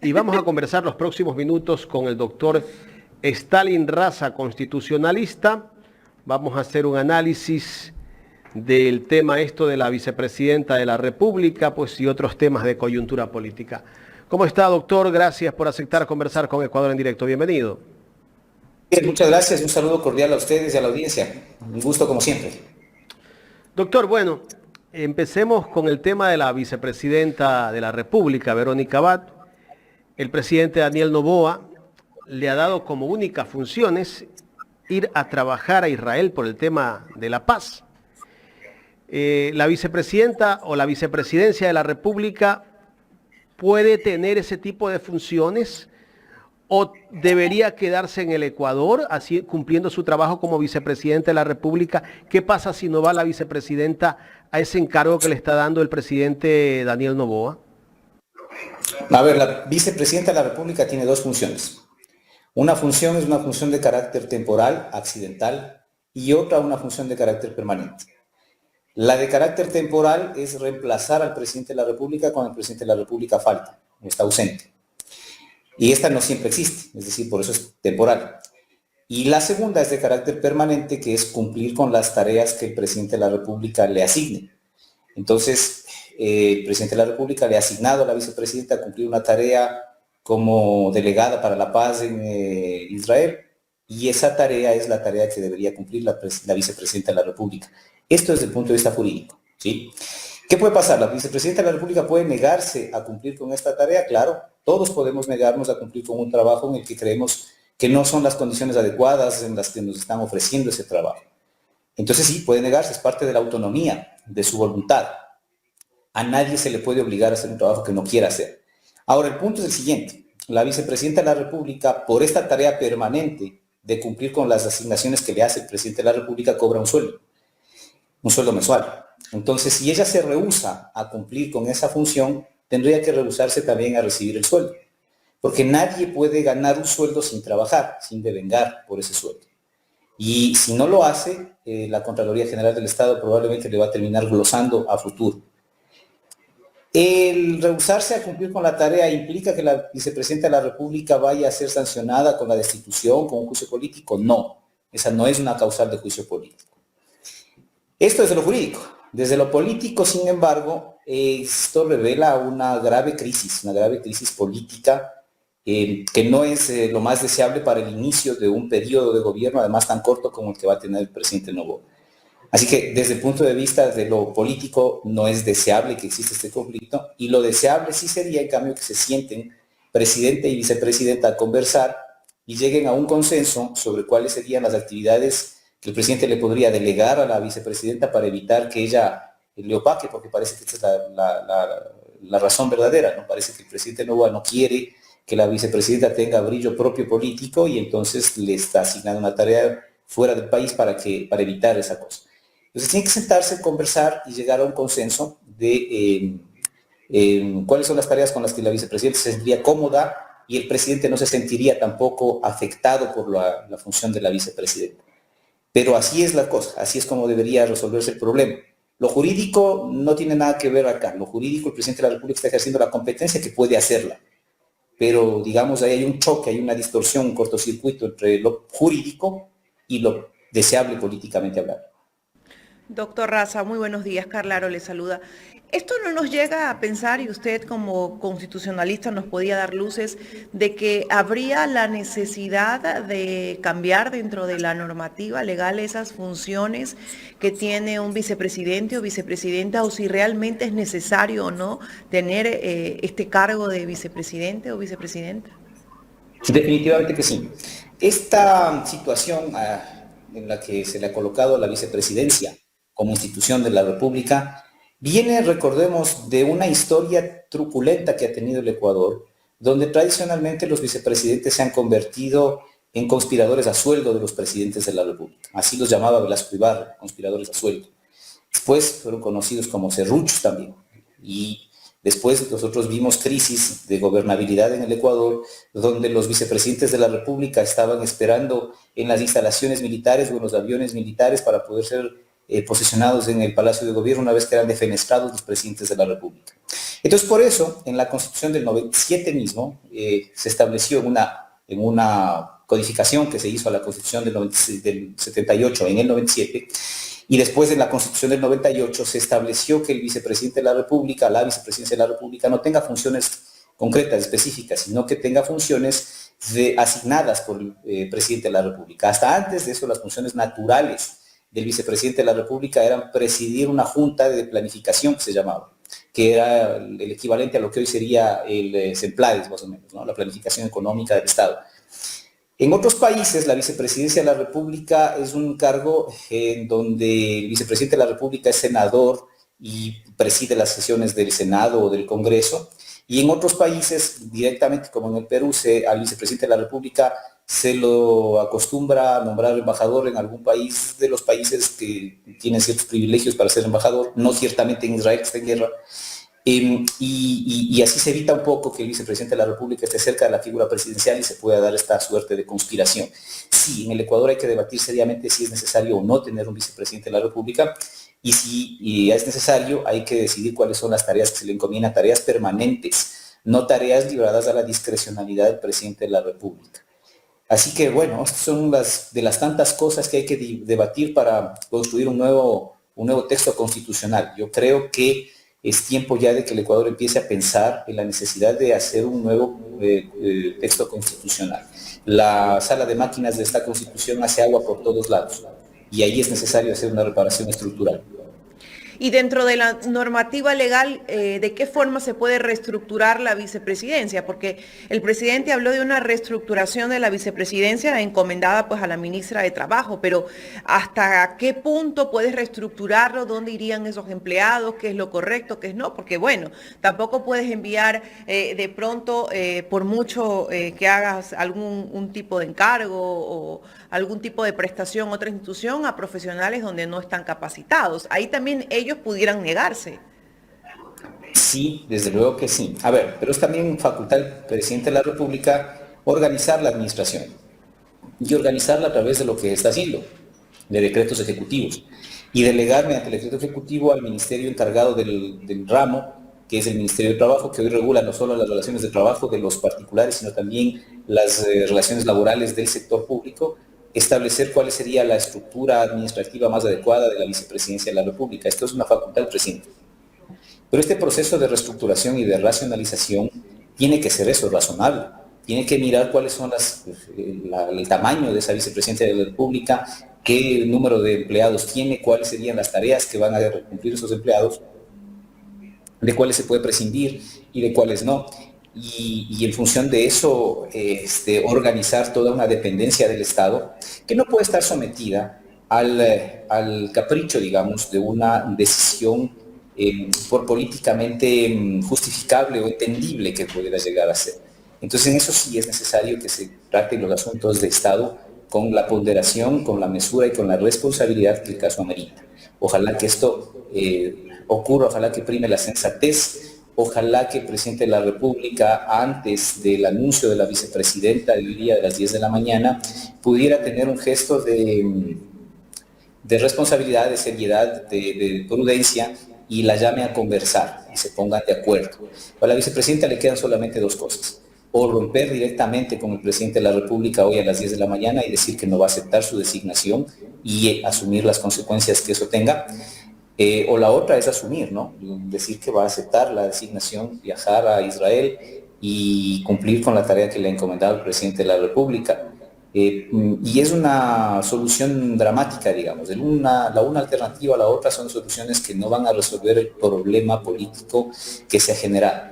y vamos a conversar los próximos minutos con el doctor Stalin Raza, constitucionalista. Vamos a hacer un análisis del tema de la vicepresidenta de la República, pues, y otros temas de coyuntura política. ¿Cómo está, doctor? Gracias por aceptar conversar con Ecuador en directo. Bienvenido. Bien, muchas gracias. Un saludo cordial a ustedes y a la audiencia. Un gusto como siempre. Doctor, bueno, empecemos con el tema de la vicepresidenta de la República, Verónica Abad. El presidente Daniel Noboa le ha dado como únicas funciones ir a trabajar a Israel por el tema de la paz. La vicepresidenta o la vicepresidencia de la República puede tener ese tipo de funciones o debería quedarse en el Ecuador, así cumpliendo su trabajo como vicepresidenta de la República. ¿Qué pasa si no va la vicepresidenta a ese encargo que le está dando el presidente Daniel Noboa? A ver, la vicepresidenta de la República tiene dos funciones. Una función es una función de carácter temporal, accidental, y otra una función de carácter permanente. La de carácter temporal es reemplazar al presidente de la República cuando el presidente de la República falta, está ausente. Y esta no siempre existe, es decir, por eso es temporal. Y la segunda es de carácter permanente, que es cumplir con las tareas que el presidente de la República le asigne. Entonces, el presidente de la República le ha asignado a la vicepresidenta a cumplir una tarea como delegada para la paz en Israel, y esa tarea es la tarea que debería cumplir la vicepresidenta de la República. Esto desde el punto de vista jurídico, ¿sí? ¿Qué puede pasar? La vicepresidenta de la República puede negarse a cumplir con esta tarea, claro. Todos podemos negarnos a cumplir con un trabajo en el que creemos que no son las condiciones adecuadas en las que nos están ofreciendo ese trabajo. Entonces sí, puede negarse, es parte de la autonomía, de su voluntad. A nadie se le puede obligar a hacer un trabajo que no quiera hacer. Ahora, el punto es el siguiente. La vicepresidenta de la República, por esta tarea permanente de cumplir con las asignaciones que le hace el presidente de la República, cobra un sueldo mensual. Entonces, si ella se rehúsa a cumplir con esa función, tendría que rehusarse también a recibir el sueldo. Porque nadie puede ganar un sueldo sin trabajar, sin devengar por ese sueldo. Y si no lo hace, la Contraloría General del Estado probablemente le va a terminar glosando a futuro. El rehusarse a cumplir con la tarea implica que la vicepresidenta de la República vaya a ser sancionada con la destitución, con un juicio político. No, esa no es una causal de juicio político. Esto desde lo jurídico. Desde lo político, sin embargo, esto revela una grave crisis política que no es lo más deseable para el inicio de un periodo de gobierno, además tan corto como el que va a tener el presidente Noboa. Así que desde el punto de vista de lo político no es deseable que exista este conflicto, y lo deseable sí sería, en cambio, que se sienten presidente y vicepresidenta a conversar y lleguen a un consenso sobre cuáles serían las actividades que el presidente le podría delegar a la vicepresidenta para evitar que ella le opaque, porque parece que esta es la razón verdadera, ¿no? Parece que el presidente Noboa no quiere que la vicepresidenta tenga brillo propio político y entonces le está asignando una tarea fuera del país para evitar esa cosa. Entonces tiene que sentarse, conversar y llegar a un consenso de cuáles son las tareas con las que la vicepresidenta se sentiría cómoda y el presidente no se sentiría tampoco afectado por la función de la vicepresidenta. Pero así es la cosa, así es como debería resolverse el problema. Lo jurídico no tiene nada que ver acá. Lo jurídico, el presidente de la República está ejerciendo la competencia que puede hacerla. Pero, digamos, ahí hay un choque, hay una distorsión, un cortocircuito entre lo jurídico y lo deseable políticamente hablando. Doctor Raza, muy buenos días. Carla Aro le saluda. Esto no nos llega a pensar, y usted como constitucionalista nos podía dar luces, de que habría la necesidad de cambiar dentro de la normativa legal esas funciones que tiene un vicepresidente o vicepresidenta, o si realmente es necesario o no tener este cargo de vicepresidente o vicepresidenta. Definitivamente que sí. Esta situación en la que se le ha colocado la vicepresidencia como institución de la República viene, recordemos, de una historia truculenta que ha tenido el Ecuador, donde tradicionalmente los vicepresidentes se han convertido en conspiradores a sueldo de los presidentes de la República. Así los llamaba Velasco Ibarra, conspiradores a sueldo. Después fueron conocidos como serruchos también. Y después nosotros vimos crisis de gobernabilidad en el Ecuador, donde los vicepresidentes de la República estaban esperando en las instalaciones militares o en los aviones militares para poder ser posesionados en el Palacio de Gobierno una vez que eran defenestrados los presidentes de la República. Entonces, por eso, en la Constitución del 97 mismo, se estableció en una codificación que se hizo a la Constitución del 78 en el 97, y después en la Constitución del 98 se estableció que el vicepresidente de la República, la vicepresidencia de la República, no tenga funciones concretas, específicas, sino que tenga funciones asignadas por el presidente de la República. Hasta antes de eso, las funciones naturales del vicepresidente de la República eran presidir una junta de planificación, que se llamaba, que era el equivalente a lo que hoy sería el CEMPLADES, más o menos, ¿no? La planificación económica del Estado. En otros países, la vicepresidencia de la República es un cargo en donde el vicepresidente de la República es senador y preside las sesiones del Senado o del Congreso. Y en otros países, directamente como en el Perú, al vicepresidente de la República se lo acostumbra a nombrar embajador en algún país de los países que tienen ciertos privilegios para ser embajador, no ciertamente en Israel, que está en guerra. Y así se evita un poco que el vicepresidente de la República esté cerca de la figura presidencial y se pueda dar esta suerte de conspiración. Sí, en el Ecuador hay que debatir seriamente si es necesario o no tener un vicepresidente de la República, y si es necesario hay que decidir cuáles son las tareas que se le encomiendan, tareas permanentes, no tareas libradas a la discrecionalidad del presidente de la República. Así que bueno, estas son de las tantas cosas que hay que debatir para construir un nuevo texto constitucional. Yo creo que es tiempo ya de que el Ecuador empiece a pensar en la necesidad de hacer un nuevo texto constitucional. La sala de máquinas de esta Constitución hace agua por todos lados y ahí es necesario hacer una reparación estructural. Y dentro de la normativa legal, ¿de qué forma se puede reestructurar la vicepresidencia? Porque el presidente habló de una reestructuración de la vicepresidencia encomendada pues a la ministra de Trabajo, pero ¿hasta qué punto puedes reestructurarlo? ¿Dónde irían esos empleados? ¿Qué es lo correcto? ¿Qué es no? Porque bueno, tampoco puedes enviar de pronto, por mucho que hagas un tipo de encargo o algún tipo de prestación a otra institución, a profesionales donde no están capacitados. Ahí también ellos pudieran negarse. Sí, desde luego que sí. A ver, pero es también facultad del presidente de la República organizar la administración y organizarla a través de lo que está haciendo, de decretos ejecutivos, y delegar mediante el decreto ejecutivo al ministerio encargado del ramo, que es el Ministerio de Trabajo, que hoy regula no solo las relaciones de trabajo de los particulares, sino también las relaciones laborales del sector público, establecer cuál sería la estructura administrativa más adecuada de la vicepresidencia de la República. Esto es una facultad del presidente. Pero este proceso de reestructuración y de racionalización tiene que ser eso, razonable. Tiene que mirar cuáles son el tamaño de esa vicepresidencia de la República, qué número de empleados tiene, cuáles serían las tareas que van a cumplir esos empleados, de cuáles se puede prescindir y de cuáles no. Y en función de eso organizar toda una dependencia del Estado que no puede estar sometida al capricho, digamos, de una decisión por políticamente justificable o entendible que pudiera llegar a ser. Entonces en eso sí es necesario que se traten los asuntos de Estado con la ponderación, con la mesura y con la responsabilidad que el caso amerita. Ojalá que esto ocurra, ojalá que prime la sensatez. Ojalá que el presidente de la República, antes del anuncio de la vicepresidenta del día de las 10 de la mañana, pudiera tener un gesto de responsabilidad, de seriedad, de prudencia, y la llame a conversar y se pongan de acuerdo. A la vicepresidenta le quedan solamente dos cosas: o romper directamente con el presidente de la República hoy a las 10 de la mañana y decir que no va a aceptar su designación y asumir las consecuencias que eso tenga, o la otra es asumir, ¿no? Decir que va a aceptar la designación, viajar a Israel y cumplir con la tarea que le ha encomendado el presidente de la República. Y es una solución dramática, digamos. La una alternativa a la otra son soluciones que no van a resolver el problema político que se ha generado.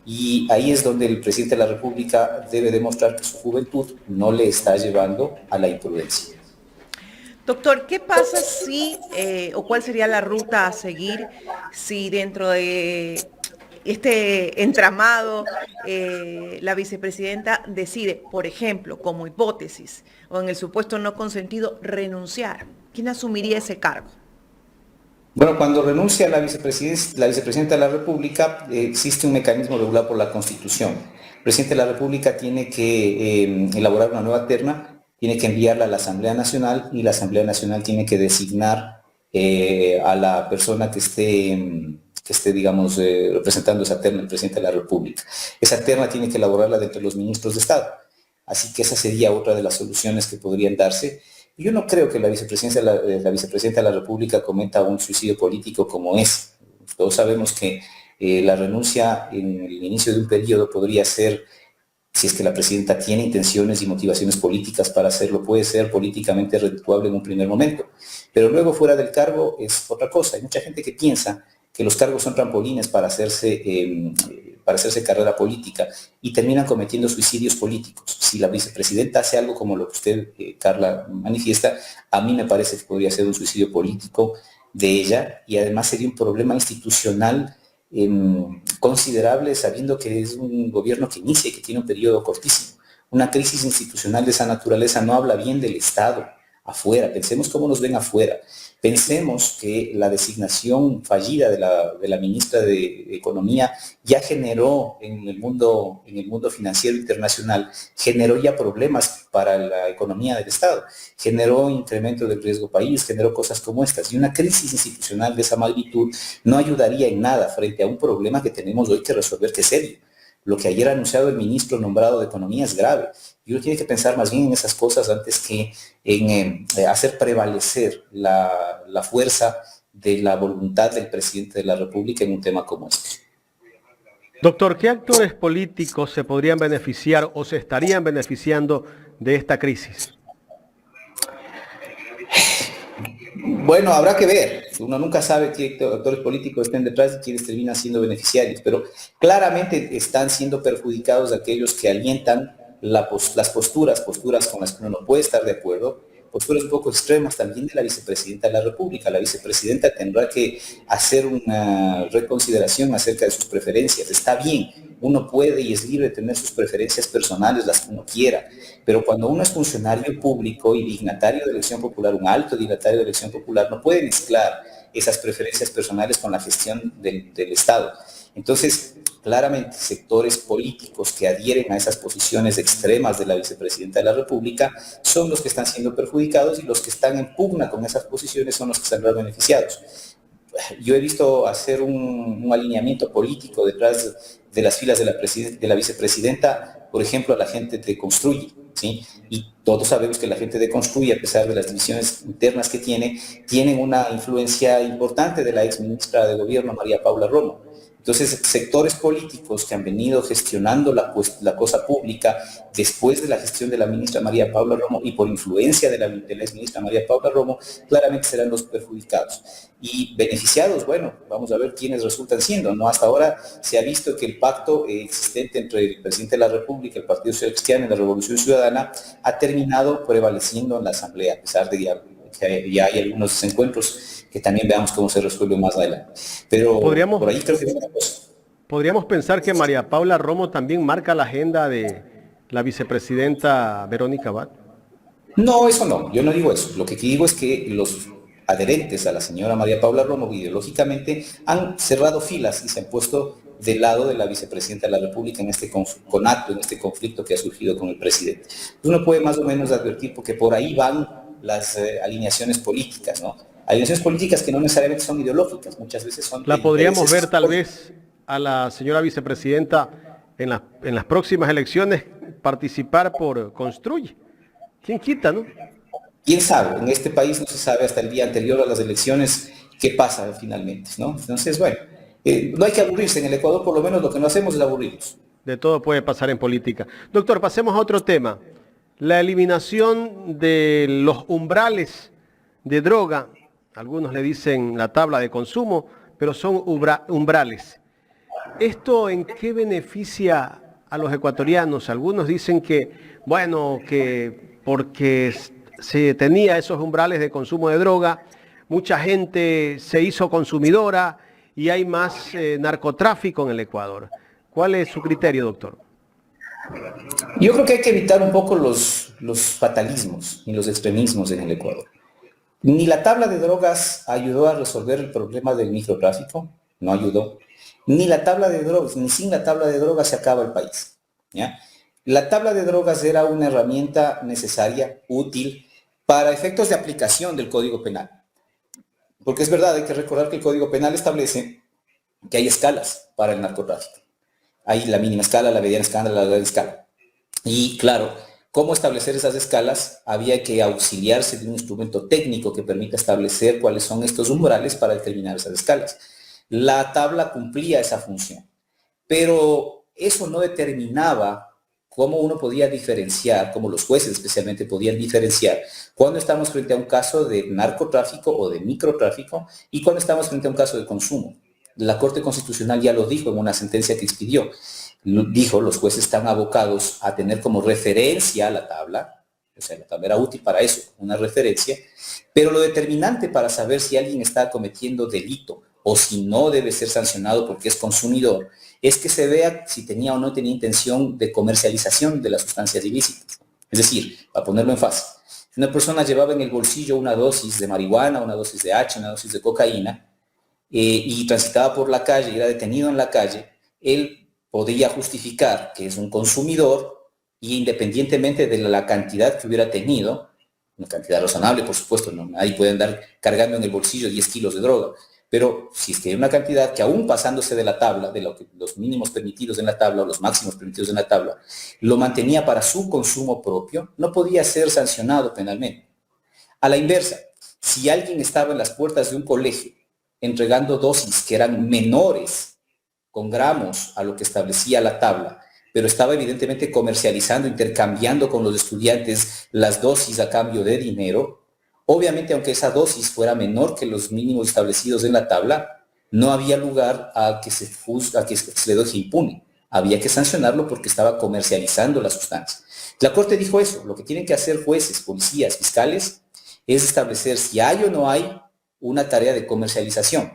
Y ahí es donde el presidente de la República debe demostrar que su juventud no le está llevando a la imprudencia. Doctor, ¿qué pasa si, o cuál sería la ruta a seguir si dentro de este entramado la vicepresidenta decide, por ejemplo, como hipótesis, o en el supuesto no consentido, renunciar? ¿Quién asumiría ese cargo? Bueno, cuando renuncia la vicepresidenta de la República, existe un mecanismo regulado por la Constitución. El presidente de la República tiene que elaborar una nueva terna, tiene que enviarla a la Asamblea Nacional y la Asamblea Nacional tiene que designar a la persona que esté que esté, digamos, representando esa terna el presidente de la República. Esa terna tiene que elaborarla de entre los ministros de Estado. Así que esa sería otra de las soluciones que podrían darse. Yo no creo que la vicepresidenta de la República cometa un suicidio político como es. Todos sabemos que la renuncia en el inicio de un periodo podría ser, si es que la presidenta tiene intenciones y motivaciones políticas para hacerlo, puede ser políticamente redituable en un primer momento. Pero luego fuera del cargo es otra cosa. Hay mucha gente que piensa que los cargos son trampolines para hacerse carrera política y terminan cometiendo suicidios políticos. Si la vicepresidenta hace algo como lo que usted, Carla, manifiesta, a mí me parece que podría ser un suicidio político de ella y además sería un problema institucional considerable, sabiendo que es un gobierno que inicia y que tiene un periodo cortísimo. Una crisis institucional de esa naturaleza no habla bien del Estado afuera. Pensemos cómo nos ven afuera. Pensemos que la designación fallida de la ministra de Economía ya generó en el mundo financiero internacional, generó ya problemas para la economía del Estado, generó incremento del riesgo país, generó cosas como estas. Y una crisis institucional de esa magnitud no ayudaría en nada frente a un problema que tenemos hoy que resolver, que es serio. Lo que ayer ha anunciado el ministro nombrado de Economía es grave. Y uno tiene que pensar más bien en esas cosas antes que en hacer prevalecer la fuerza de la voluntad del presidente de la República en un tema como este. Doctor, ¿qué actores políticos se podrían beneficiar o se estarían beneficiando de esta crisis? Bueno, habrá que ver. Uno nunca sabe qué actores políticos estén detrás y quiénes terminan siendo beneficiarios, pero claramente están siendo perjudicados aquellos que alientan las posturas con las que uno no puede estar de acuerdo, posturas un poco extremas también de la vicepresidenta de la República. La vicepresidenta tendrá que hacer una reconsideración acerca de sus preferencias. Está bien, uno puede y es libre de tener sus preferencias personales, las que uno quiera, pero cuando uno es funcionario público y dignatario de elección popular, un alto dignatario de elección popular, no puede mezclar esas preferencias personales con la gestión del Estado. Entonces, claramente, sectores políticos que adhieren a esas posiciones extremas de la vicepresidenta de la República son los que están siendo perjudicados y los que están en pugna con esas posiciones son los que saldrán beneficiados. Yo he visto hacer un alineamiento político detrás de las filas de la vicepresidenta, por ejemplo, a la gente de Construye, ¿sí? Y todos sabemos que la gente de Construye, a pesar de las divisiones internas que tienen una influencia importante de la exministra de Gobierno, María Paula Romo. Entonces, sectores políticos que han venido gestionando la cosa pública después de la gestión de la ministra María Paula Romo y por influencia de la exministra María Paula Romo, claramente serán los perjudicados. Y beneficiados, bueno, vamos a ver quiénes resultan siendo, ¿no? Hasta ahora se ha visto que el pacto existente entre el presidente de la República, el Partido Social Cristiano y la Revolución Ciudadana ha terminado prevaleciendo en la Asamblea, a pesar de que ya hay algunos desencuentros que también veamos cómo se resuelve más adelante. Pero por ahí creo que es una cosa. Podríamos pensar que María Paula Romo también marca la agenda de la vicepresidenta Verónica Abad. No, eso no, yo no digo eso. Lo que digo es que los adherentes a la señora María Paula Romo ideológicamente han cerrado filas y se han puesto del lado de la vicepresidenta de la República en este conato, en este conflicto que ha surgido con el presidente. Uno puede más o menos advertir porque por ahí van las alineaciones políticas, ¿no? Alineaciones políticas que no necesariamente son ideológicas, muchas veces son... La podríamos ver tal vez a la señora vicepresidenta en las próximas elecciones participar por Construye. ¿Quién quita, no? ¿Quién sabe? En este país no se sabe hasta el día anterior a las elecciones qué pasa finalmente, ¿no? Entonces, bueno, no hay que aburrirse. En el Ecuador, por lo menos, lo que no hacemos es aburrirnos. De todo puede pasar en política. Doctor, pasemos a otro tema. La eliminación de los umbrales de droga. Algunos le dicen la tabla de consumo, pero son umbrales. ¿Esto en qué beneficia a los ecuatorianos? Algunos dicen que, bueno, que porque se tenía esos umbrales de consumo de droga, mucha gente se hizo consumidora y hay más narcotráfico en el Ecuador. ¿Cuál es su criterio, doctor? Yo creo que hay que evitar un poco los fatalismos y los extremismos en el Ecuador. Ni la tabla de drogas ayudó a resolver el problema del microtráfico, no ayudó. Ni la tabla de drogas, ni sin la tabla de drogas se acaba el país, ¿ya? La tabla de drogas era una herramienta necesaria, útil, para efectos de aplicación del Código Penal. Porque es verdad, hay que recordar que el Código Penal establece que hay escalas para el narcotráfico. Hay la mínima escala, la mediana escala, la gran escala. Y claro, ¿cómo establecer esas escalas? Había que auxiliarse de un instrumento técnico que permita establecer cuáles son estos umbrales para determinar esas escalas. La tabla cumplía esa función, pero eso no determinaba cómo uno podía diferenciar, cómo los jueces especialmente podían diferenciar cuando estamos frente a un caso de narcotráfico o de microtráfico y cuando estamos frente a un caso de consumo. La Corte Constitucional ya lo dijo en una sentencia que expidió. Dijo, los jueces están abocados a tener como referencia la tabla, o sea, la tabla era útil para eso, una referencia, pero lo determinante para saber si alguien está cometiendo delito o si no debe ser sancionado porque es consumidor, es que se vea si tenía o no tenía intención de comercialización de las sustancias ilícitas. Es decir, para ponerlo en fácil, si una persona llevaba en el bolsillo una dosis de marihuana, una dosis de H, una dosis de cocaína, y transitaba por la calle y era detenido en la calle, él podría justificar que es un consumidor y independientemente de la cantidad que hubiera tenido, una cantidad razonable, por supuesto, no, nadie puede andar cargando en el bolsillo 10 kilos de droga, pero si es que hay una cantidad que aún pasándose de la tabla, de los mínimos permitidos en la tabla o los máximos permitidos en la tabla, lo mantenía para su consumo propio, no podía ser sancionado penalmente. A la inversa, si alguien estaba en las puertas de un colegio entregando dosis que eran menores con gramos a lo que establecía la tabla, pero estaba evidentemente comercializando, intercambiando con los estudiantes las dosis a cambio de dinero, obviamente aunque esa dosis fuera menor que los mínimos establecidos en la tabla, no había lugar a que se le deje impune. Había que sancionarlo porque estaba comercializando la sustancia. La Corte dijo eso, lo que tienen que hacer jueces, policías, fiscales, es establecer si hay o no hay una tarea de comercialización.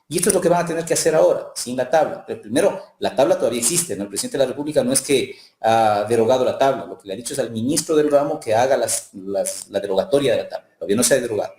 Y esto es lo que van a tener que hacer ahora, sin la tabla. Pero primero, la tabla todavía existe, ¿no? El presidente de la República no es que ha derogado la tabla, lo que le ha dicho es al ministro del ramo que haga la derogatoria de la tabla. Todavía no se ha derogado.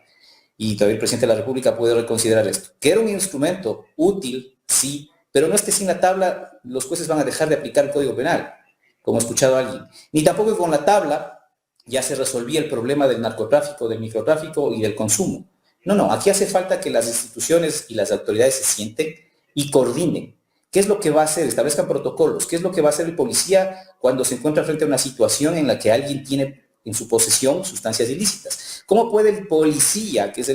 Y todavía el presidente de la República puede reconsiderar esto. Que era un instrumento útil, sí, pero no es que sin la tabla los jueces van a dejar de aplicar el Código Penal, como ha escuchado alguien. Ni tampoco con la tabla ya se resolvía el problema del narcotráfico, del microtráfico y del consumo. No, aquí hace falta que las instituciones y las autoridades se sienten y coordinen. ¿Qué es lo que va a hacer? Establezcan protocolos. ¿Qué es lo que va a hacer el policía cuando se encuentra frente a una situación en la que alguien tiene en su posesión sustancias ilícitas? ¿Cómo puede el policía, que es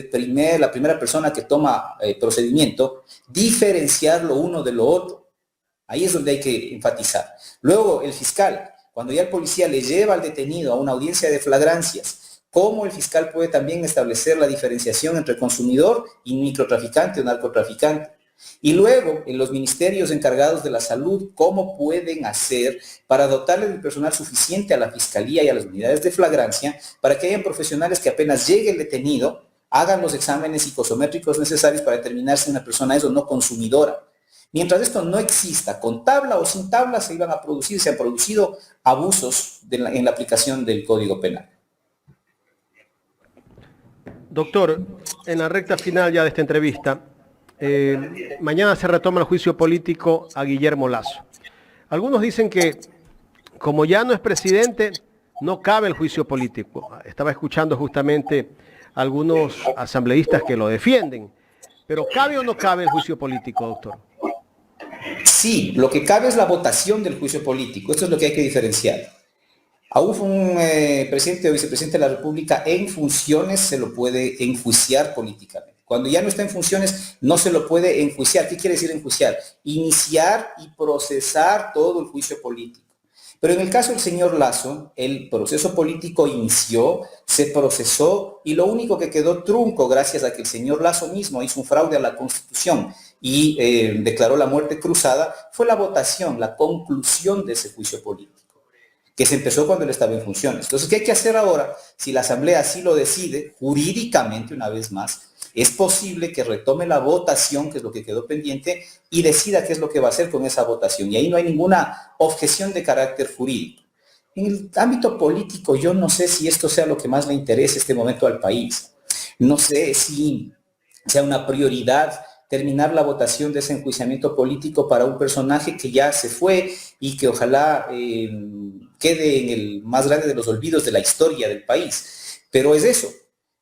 la primera persona que toma procedimiento, diferenciar lo uno de lo otro? Ahí es donde hay que enfatizar. Luego, el fiscal, cuando ya el policía le lleva al detenido a una audiencia de flagrancias, ¿cómo el fiscal puede también establecer la diferenciación entre consumidor y microtraficante o narcotraficante? Y luego, en los ministerios encargados de la salud, ¿cómo pueden hacer para dotarle del personal suficiente a la fiscalía y a las unidades de flagrancia para que hayan profesionales que apenas llegue el detenido, hagan los exámenes psicosométricos necesarios para determinar si una persona es o no consumidora? Mientras esto no exista, con tabla o sin tabla, se han producido abusos en la aplicación del Código Penal. Doctor, en la recta final ya de esta entrevista, mañana se retoma el juicio político a Guillermo Lasso. Algunos dicen que como ya no es presidente, no cabe el juicio político. Estaba escuchando justamente a algunos asambleístas que lo defienden. Pero ¿cabe o no cabe el juicio político, doctor? Sí, lo que cabe es la votación del juicio político. Esto es lo que hay que diferenciar. A un presidente o vicepresidente de la República en funciones se lo puede enjuiciar políticamente. Cuando ya no está en funciones, no se lo puede enjuiciar. ¿Qué quiere decir enjuiciar? Iniciar y procesar todo el juicio político. Pero en el caso del señor Lasso, el proceso político inició, se procesó y lo único que quedó trunco gracias a que el señor Lasso mismo hizo un fraude a la Constitución y declaró la muerte cruzada, fue la votación, la conclusión de ese juicio político, que se empezó cuando él estaba en funciones. Entonces, ¿qué hay que hacer ahora? Si la Asamblea así lo decide, jurídicamente, una vez más, es posible que retome la votación, que es lo que quedó pendiente, y decida qué es lo que va a hacer con esa votación. Y ahí no hay ninguna objeción de carácter jurídico. En el ámbito político, yo no sé si esto sea lo que más le interesa en este momento al país. No sé si sea una prioridad terminar la votación de ese enjuiciamiento político para un personaje que ya se fue y que ojalá quede en el más grande de los olvidos de la historia del país. Pero es eso.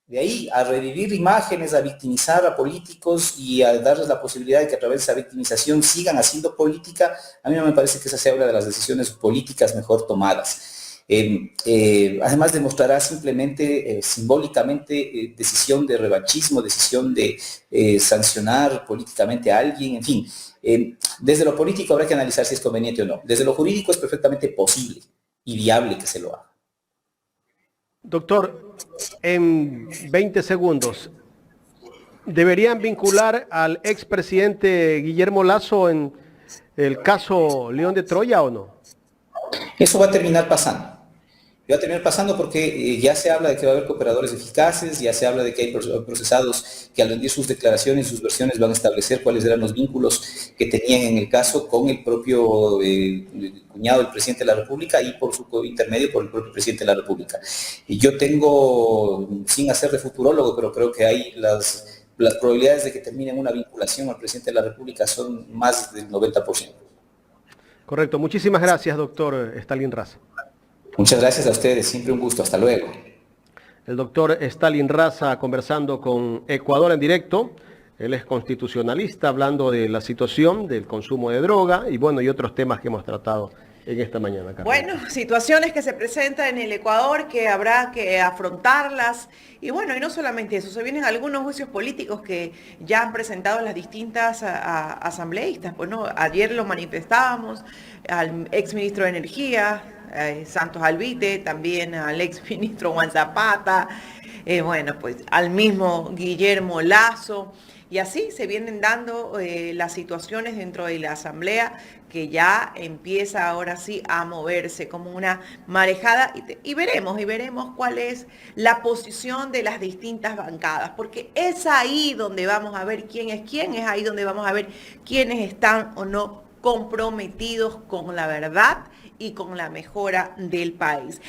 De ahí a revivir imágenes, a victimizar a políticos y a darles la posibilidad de que a través de esa victimización sigan haciendo política, a mí no me parece que esa sea una de las decisiones políticas mejor tomadas. Además demostrará simplemente, simbólicamente, decisión de revanchismo, decisión de sancionar políticamente a alguien, en fin. Desde lo político habrá que analizar si es conveniente o no. Desde lo jurídico es perfectamente posible y viable que se lo haga. Doctor, en 20 segundos, ¿deberían vincular al expresidente Guillermo Lasso en el caso León de Troya o no? Eso va a terminar pasando. Va a terminar pasando porque ya se habla de que va a haber cooperadores eficaces, ya se habla de que hay procesados que al rendir sus declaraciones, sus versiones, van a establecer cuáles eran los vínculos que tenían en el caso con el propio cuñado del presidente de la República y por su intermedio por el propio presidente de la República. Y yo tengo, sin hacer de futurólogo, pero creo que hay las probabilidades de que termine una vinculación al presidente de la República son más del 90%. Correcto. Muchísimas gracias, doctor Stalin Raza. Muchas gracias a ustedes, siempre un gusto, hasta luego. El doctor Stalin Raza conversando con Ecuador en directo. Él es constitucionalista, hablando de la situación del consumo de droga y bueno, y otros temas que hemos tratado en esta mañana, Carlos. Bueno, situaciones que se presentan en el Ecuador que habrá que afrontarlas. Y bueno, y no solamente eso, se vienen algunos juicios políticos que ya han presentado las distintas asambleístas. Pues no, ayer lo manifestábamos, al exministro de Energía, Santos Alvite, también al exministro Juan Zapata, bueno, pues al mismo Guillermo Lasso. Y así se vienen dando las situaciones dentro de la Asamblea que ya empieza ahora sí a moverse como una marejada y veremos cuál es la posición de las distintas bancadas, porque es ahí donde vamos a ver quién, es ahí donde vamos a ver quiénes están o no comprometidos con la verdad y con la mejora del país.